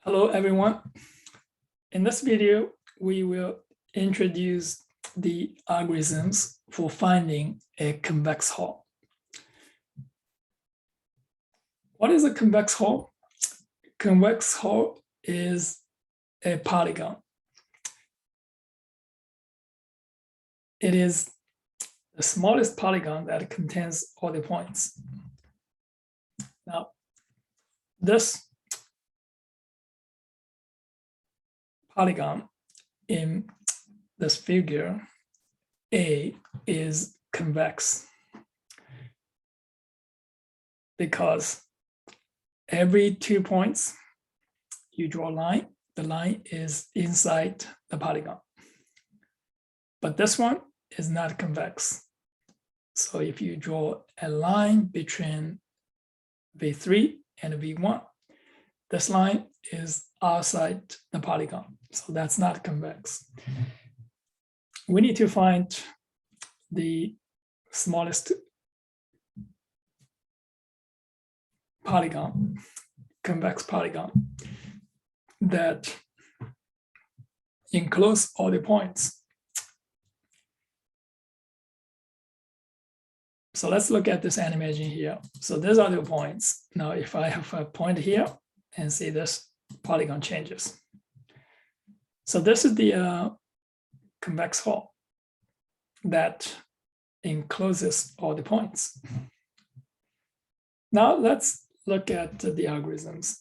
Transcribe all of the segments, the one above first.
Hello, everyone. In this video, we will introduce the algorithms for finding a convex hull. What is a convex hull? Convex hull is a polygon. It is the smallest polygon that contains all the points. Now, this polygon in this figure A is convex because every 2 points you draw a line, the line is inside the polygon. But this one is not convex. So if you draw a line between V3 and V1, this line is outside the polygon. So that's not convex. We need to find the smallest polygon, convex polygon, that includes all the points. So let's look at this animation here. So these are the points. Now, if I have a point here and see this polygon changes. So this is the convex hull that encloses all the points. Now let's look at the algorithms.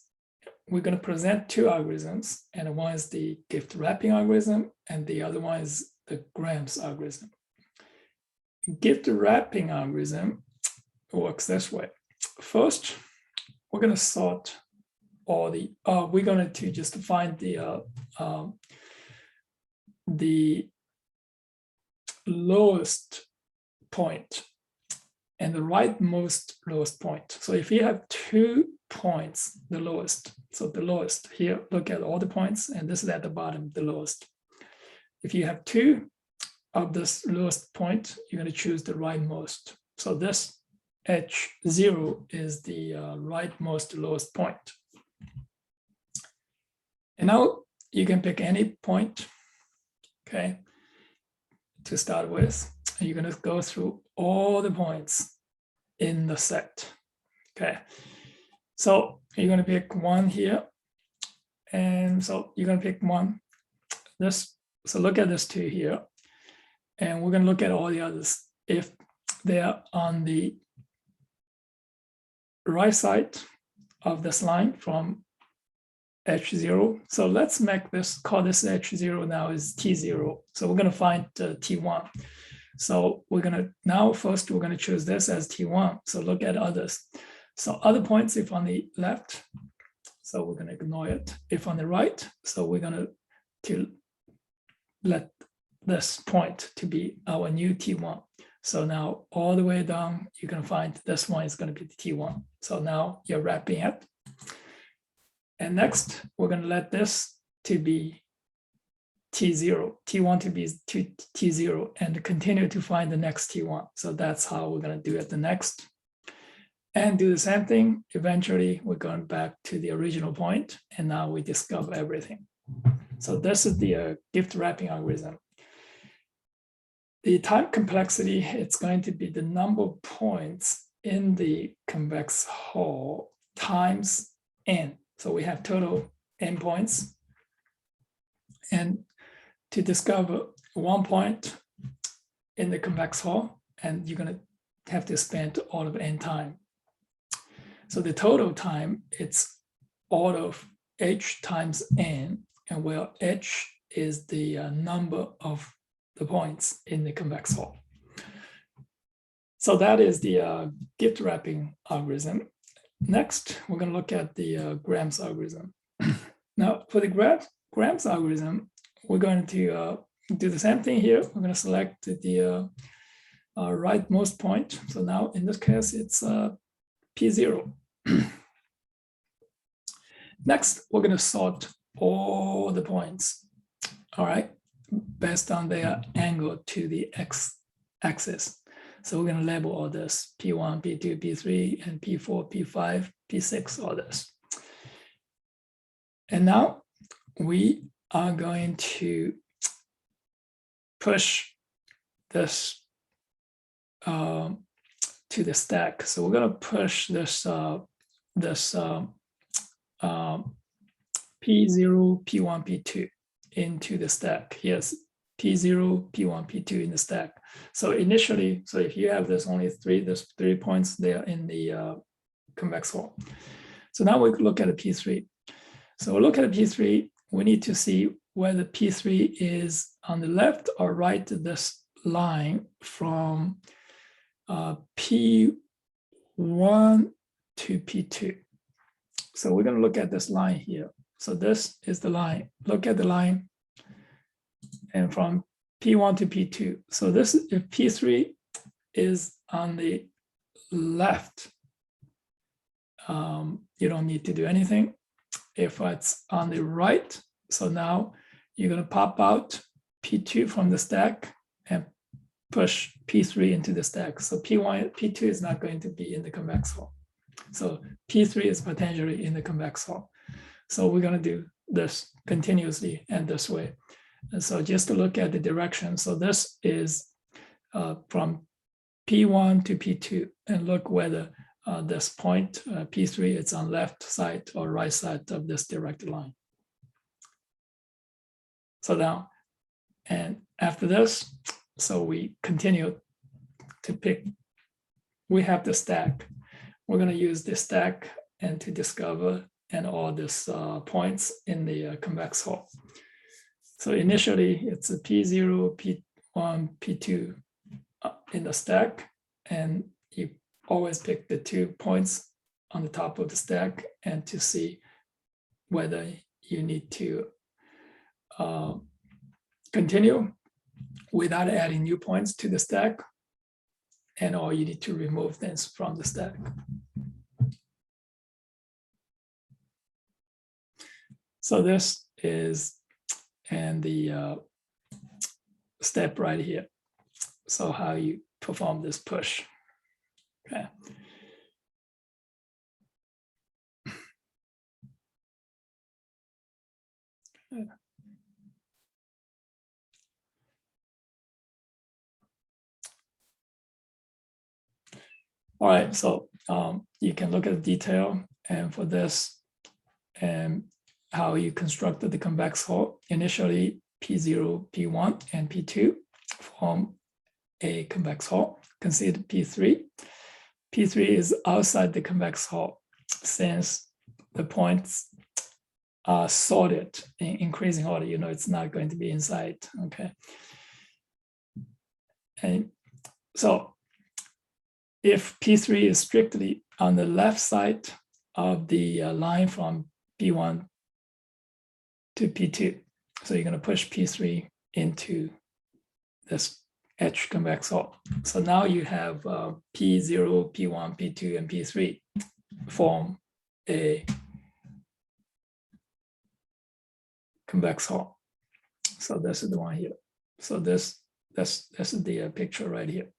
We're going to present 2 algorithms, and one is the gift wrapping algorithm, and the other one is the Graham's algorithm. Gift wrapping algorithm works this way. First, we're going to sort all the, we're going to just find the lowest point and the rightmost lowest point. So if you have 2 points, the lowest, so the lowest here, look at all the points, and this is at the bottom, the lowest. If you have 2 of this lowest point, you're going to choose the rightmost. So this H0 is the rightmost lowest point. And now you can pick any point, okay, to start with. And you're going to go through all the points in the set, okay. So you're going to pick 1 here. And so you're going to pick 1. This, so look at this 2 here. And we're going to look at all the others if they are on the right side of this line from H0. So let's make this, call this H0 now is T0. So we're going to find T1. So we're going to, now first we're going to choose this as T1. So look at others. So other points, if on the left, so we're going to ignore it. If on the right, so we're going to let this point to be our new T1. So now all the way down, you can find this one is going to be the T1. So now you're wrapping it. And next, we're going to let this to be T0, T1 to be T0, and continue to find the next T1. So that's how we're going to do it the next. And do the same thing. Eventually, we're going back to the original point, and now we discover everything. So this is the gift wrapping algorithm. The time complexity, it's going to be the number of points in the convex hull times n. So we have total n points. And to discover 1 point in the convex hull, and you're going to have to spend all of n time. So the total time, it's all of h times n, and where h is the number of the points in the convex hull. So that is the gift wrapping algorithm. Next, we're going to look at the Graham's algorithm. Now, for the Graham's algorithm, we're going to do the same thing here. We're going to select the rightmost point. So now, in this case, it's P0. Next, we're going to sort all the points, all right, based on their angle to the x-axis. So we're going to label all this P1, P2, P3, and P4, P5, P6, all this. And now we are going to push this to the stack. So we're going to push this P0, P1, P2 into the stack. Yes, P0, P1, P2 in the stack. So initially, so if you have there's 3 points there in the convex hull. So now we look at a P3. So we'll look at a P3, we need to see whether P3 is on the left or right of this line from P1 to P2. So we're going to look at this line here. So this is the line. Look at the line, and from P1 to P2. So this, if P3 is on the left, you don't need to do anything. If it's on the right, so now you're going to pop out P2 from the stack and push P3 into the stack. So P2 is not going to be in the convex hull. So P3 is potentially in the convex hull. So we're going to do this continuously and this way. And so just to look at the direction. So this is from P1 to P2, and look whether this point, P3, it's on left side or right side of this direct line. So now, and after this, so we continue to pick, we have the stack. We're going to use the stack and to discover and all these points in the convex hull. So initially it's a P0, P1, P2 in the stack, and you always pick the 2 points on the top of the stack and to see whether you need to continue without adding new points to the stack, and or you need to remove things from the stack. So this is and the step right here. So how you perform this push. Okay. All right, so you can look at the detail and for this and how you constructed the convex hull. Initially, P0, P1, and P2 form a convex hull. Consider P3. P3 is outside the convex hull since the points are sorted in increasing order. You know, it's not going to be inside, okay? And so if P3 is strictly on the left side of the line from P1 to P2, so you're going to push P3 into this edge convex hull. So now you have P0, P1, P2, and P3 form a convex hull. So this is the one here. So this is the picture right here.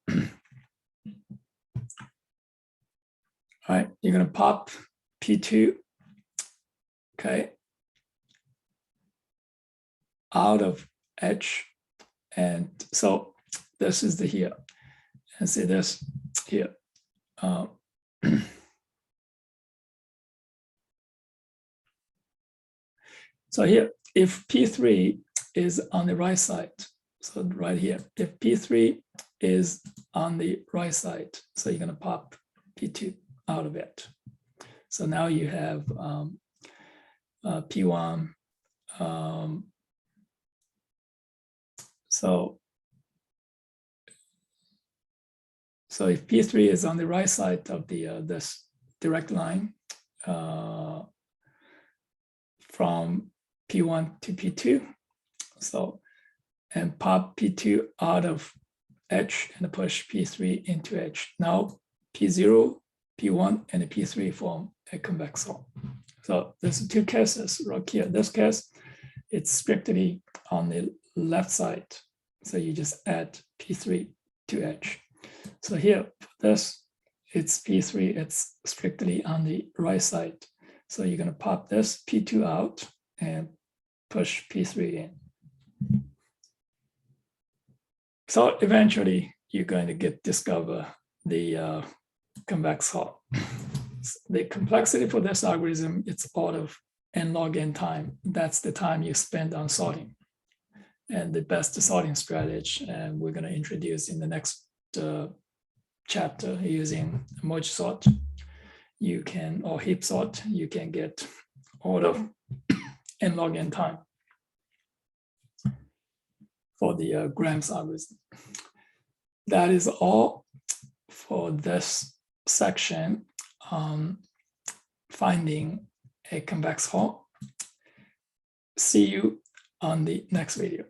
All right, you're going to pop P2, okay, out of edge, and so this is the here, and see this here. So here, if P3 is on the right side, so right here, if P3 is on the right side, so you're going to pop P2 out of it. So now you have P1. So if P3 is on the right side of the this direct line from P1 to P2, so and pop P2 out of edge and push P3 into edge. Now P0, P1, and P3 form a convex hull. So there's 2 cases right here. This case, it's strictly on the left side. So you just add P3 to edge. So here, for this, it's P3, it's strictly on the right side. So you're going to pop this P2 out and push P3 in. So eventually you're going to discover the convex Hall. The complexity for this algorithm, it's all of n log n time. That's the time you spend on sorting. And the best sorting strategy, and we're going to introduce in the next chapter using merge sort. You can, or heap sort, you can get all of n log n time for the Grams algorithm. That is all for this section on finding a convex Hall. See you on the next video.